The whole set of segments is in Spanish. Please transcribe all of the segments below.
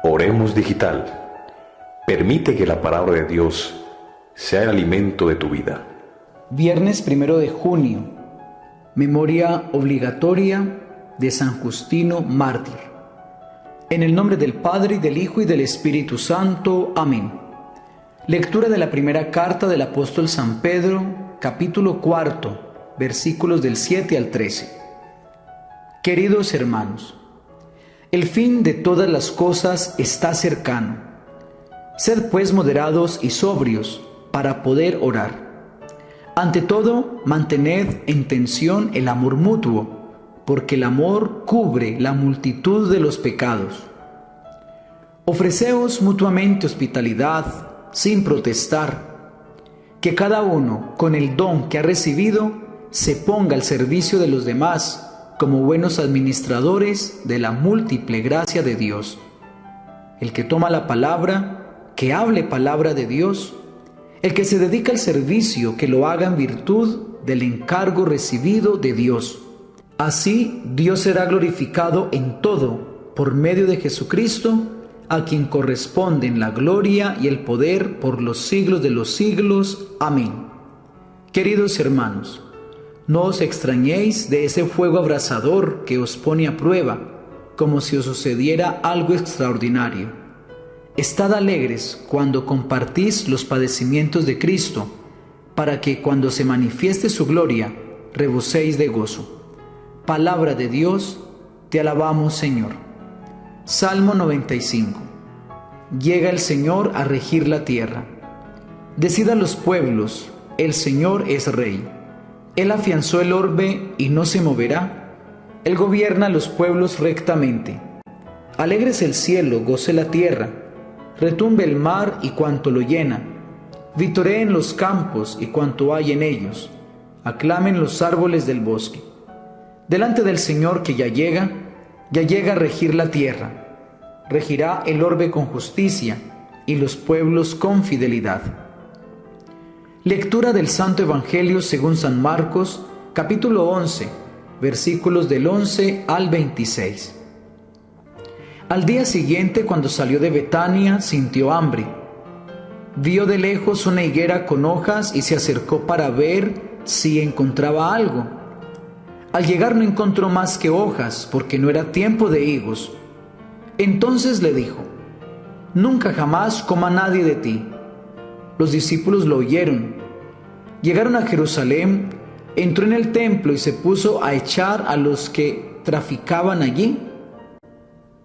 Oremos Digital. Permite que la palabra de Dios sea el alimento de tu vida. Viernes 1 de junio. Memoria obligatoria de San Justino Mártir. En el nombre del Padre, y del Hijo, y del Espíritu Santo. Amén. Lectura de la primera carta del apóstol San Pedro, capítulo 4, versículos del 7 al 13. Queridos hermanos, el fin de todas las cosas está cercano. Sed pues moderados y sobrios para poder orar. Ante todo, mantened en tensión el amor mutuo, porque el amor cubre la multitud de los pecados. Ofreceos mutuamente hospitalidad sin protestar, que cada uno, con el don que ha recibido, se ponga al servicio de los demás como buenos administradores de la múltiple gracia de Dios. El que toma la palabra, que hable palabra de Dios. El que se dedica al servicio, que lo haga en virtud del encargo recibido de Dios. Así Dios será glorificado en todo por medio de Jesucristo, a quien corresponden la gloria y el poder por los siglos de los siglos. Amén. Queridos hermanos, no os extrañéis de ese fuego abrasador que os pone a prueba, como si os sucediera algo extraordinario. Estad alegres cuando compartís los padecimientos de Cristo, para que cuando se manifieste su gloria, reboséis de gozo. Palabra de Dios, te alabamos, Señor. Salmo 95. Llega el Señor a regir la tierra. Decid a los pueblos, el Señor es Rey. Él afianzó el orbe y no se moverá. Él gobierna a los pueblos rectamente. Alégrese el cielo, goce la tierra. Retumbe el mar y cuanto lo llena. Vitoreen los campos y cuanto hay en ellos. Aclamen los árboles del bosque. Delante del Señor que ya llega a regir la tierra. Regirá el orbe con justicia y los pueblos con fidelidad. Lectura del Santo Evangelio según San Marcos, capítulo 11, versículos del 11 al 26. Al día siguiente, cuando salió de Betania, sintió hambre. Vio de lejos una higuera con hojas y se acercó para ver si encontraba algo. Al llegar no encontró más que hojas, porque no era tiempo de higos. Entonces le dijo: «Nunca jamás coma nadie de ti». Los discípulos lo oyeron. Llegaron a Jerusalén, entró en el templo y se puso a echar a los que traficaban allí,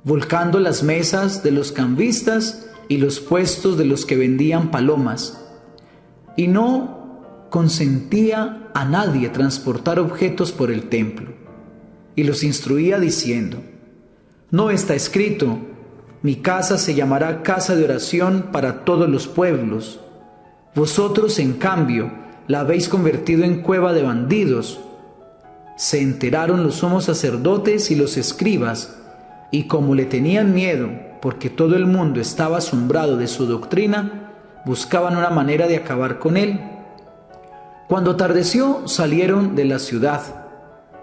volcando las mesas de los cambistas y los puestos de los que vendían palomas. Y no consentía a nadie transportar objetos por el templo. Y los instruía diciendo: «No está escrito: mi casa se llamará casa de oración para todos los pueblos. Vosotros, en cambio, la habéis convertido en cueva de bandidos». Se enteraron los sumos sacerdotes y los escribas, y como le tenían miedo, porque todo el mundo estaba asombrado de su doctrina, buscaban una manera de acabar con él. Cuando atardeció, salieron de la ciudad.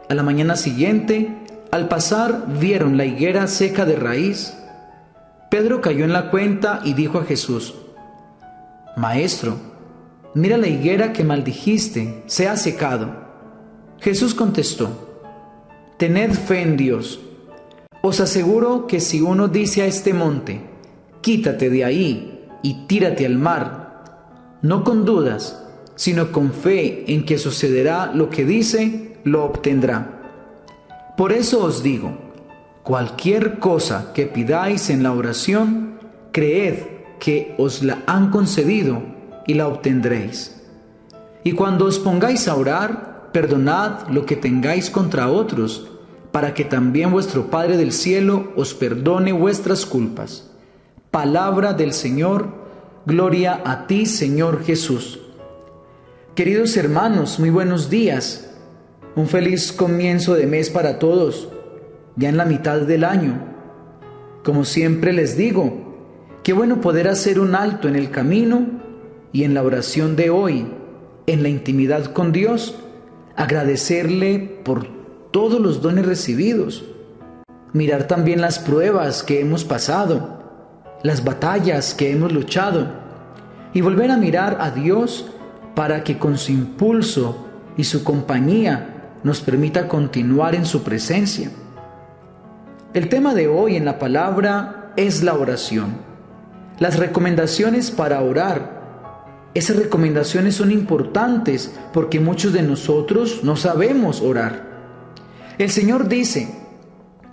A la mañana siguiente, al pasar, vieron la higuera seca de raíz. Pedro cayó en la cuenta y dijo a Jesús: «Maestro, mira la higuera que maldijiste, se ha secado». Jesús contestó: «Tened fe en Dios. Os aseguro que si uno dice a este monte: quítate de ahí y tírate al mar, no con dudas, sino con fe en que sucederá lo que dice, lo obtendrá. Por eso os digo, cualquier cosa que pidáis en la oración, creed que os la han concedido y la obtendréis. Y cuando os pongáis a orar, perdonad lo que tengáis contra otros, para que también vuestro Padre del cielo os perdone vuestras culpas». Palabra del Señor. Gloria a ti, Señor Jesús. Queridos hermanos, muy buenos días. Un feliz comienzo de mes para todos, ya en la mitad del año. Como siempre les digo, qué bueno poder hacer un alto en el camino y en la oración de hoy, en la intimidad con Dios, agradecerle por todos los dones recibidos, mirar también las pruebas que hemos pasado las batallas que hemos luchado y volver a mirar a Dios para que con su impulso y su compañía nos permita continuar en su presencia. El tema de hoy en la palabra es la oración. Las recomendaciones para orar. Esas recomendaciones son importantes porque muchos de nosotros no sabemos orar. El Señor dice: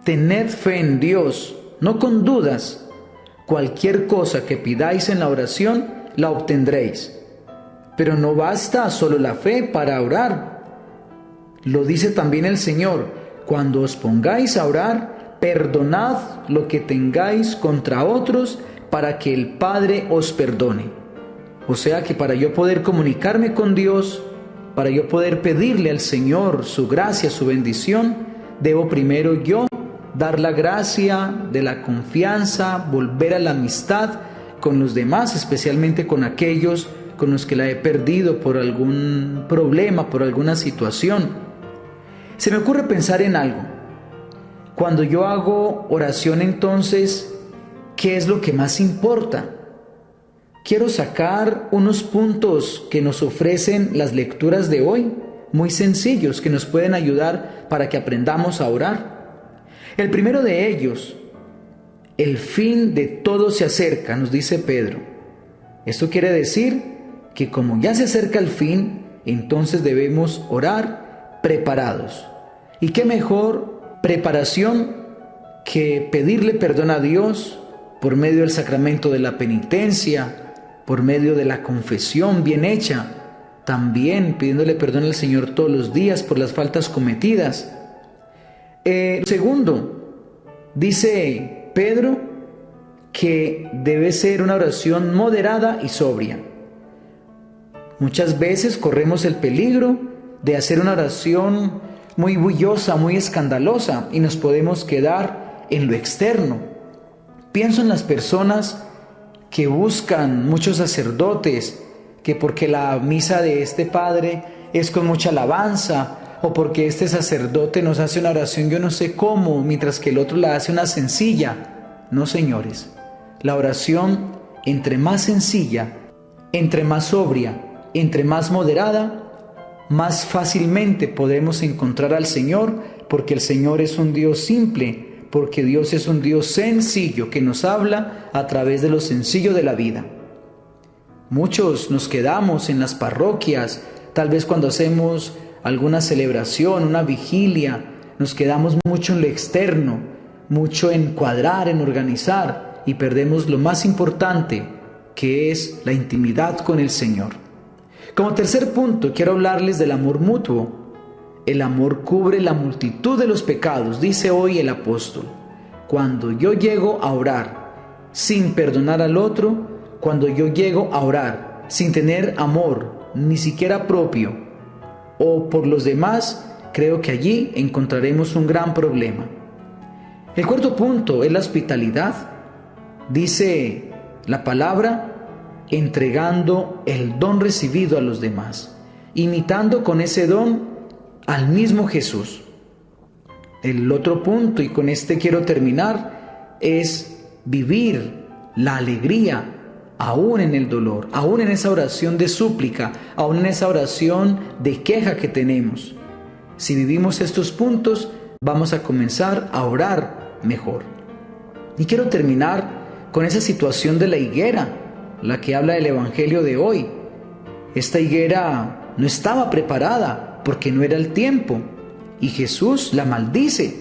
tened fe en Dios, no con dudas. Cualquier cosa que pidáis en la oración, la obtendréis. Pero no basta solo la fe para orar. Lo dice también el Señor: cuando os pongáis a orar, perdonad lo que tengáis contra otros, para que el Padre os perdone. O sea que para yo poder comunicarme con Dios, para yo poder pedirle al Señor su gracia, su bendición, debo primero yo dar la gracia de la confianza, volver a la amistad con los demás, especialmente con aquellos con los que la he perdido por algún problema, por alguna situación. Se me ocurre pensar en algo. Cuando yo hago oración, entonces, ¿qué es lo que más importa? Quiero sacar unos puntos que nos ofrecen las lecturas de hoy, muy sencillos, que nos pueden ayudar para que aprendamos a orar. El primero de ellos: el fin de todo se acerca, nos dice Pedro. Esto quiere decir que como ya se acerca el fin, entonces debemos orar preparados. ¿Y qué mejor preparación que pedirle perdón a Dios por medio del sacramento de la penitencia, por medio de la confesión bien hecha, también pidiéndole perdón al Señor todos los días por las faltas cometidas? Segundo, dice Pedro que debe ser una oración moderada y sobria. Muchas veces corremos el peligro de hacer una oración muy bullosa, muy escandalosa, y nos podemos quedar en lo externo. Pienso en las personas que buscan muchos sacerdotes, que porque la misa de este padre es con mucha alabanza, o porque este sacerdote nos hace una oración yo no sé cómo, mientras que el otro la hace una sencilla. No, señores, la oración, entre más sencilla, entre más sobria, entre más moderada, más fácilmente podemos encontrar al Señor, porque el Señor es un Dios simple, porque Dios es un Dios sencillo que nos habla a través de lo sencillo de la vida. Muchos nos quedamos en las parroquias, tal vez cuando hacemos alguna celebración, una vigilia, nos quedamos mucho en lo externo, mucho en cuadrar, en organizar, y perdemos lo más importante, que es la intimidad con el Señor. Como tercer punto, quiero hablarles del amor mutuo. El amor cubre la multitud de los pecados, dice hoy el apóstol. Cuando yo llego a orar sin perdonar al otro, cuando yo llego a orar sin tener amor, ni siquiera propio, o por los demás, creo que allí encontraremos un gran problema. El cuarto punto es la hospitalidad. Dice la palabra: entregando el don recibido a los demás, imitando con ese don al mismo Jesús. El otro punto, y con este quiero terminar, es vivir la alegría aún en el dolor, aún en esa oración de súplica, aún en esa oración de queja que tenemos. Si vivimos estos puntos, vamos a comenzar a orar mejor. Y quiero terminar con esa situación de la higuera, la que habla el Evangelio de hoy. Esta higuera no estaba preparada porque no era el tiempo, y Jesús la maldice.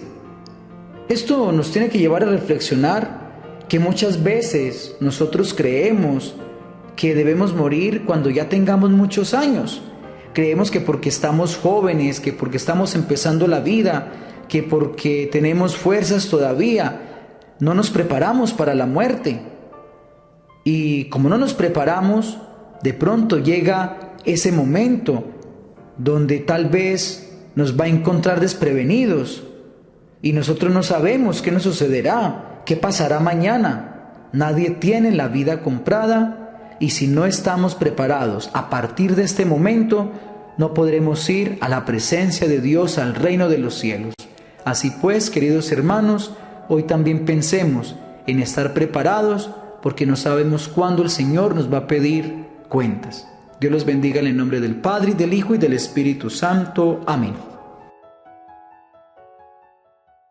Esto nos tiene que llevar a reflexionar que muchas veces nosotros creemos que debemos morir cuando ya tengamos muchos años. Creemos que porque estamos jóvenes, que porque estamos empezando la vida, que porque tenemos fuerzas todavía, no nos preparamos para la muerte. Y como no nos preparamos, de pronto llega ese momento donde tal vez nos va a encontrar desprevenidos y nosotros no sabemos qué nos sucederá, qué pasará mañana. Nadie tiene la vida comprada, y si no estamos preparados a partir de este momento, no podremos ir a la presencia de Dios, al reino de los cielos. Así pues, queridos hermanos, hoy también pensemos en estar preparados porque no sabemos cuándo el Señor nos va a pedir cuentas. Dios los bendiga en el nombre del Padre, y del Hijo, y del Espíritu Santo. Amén.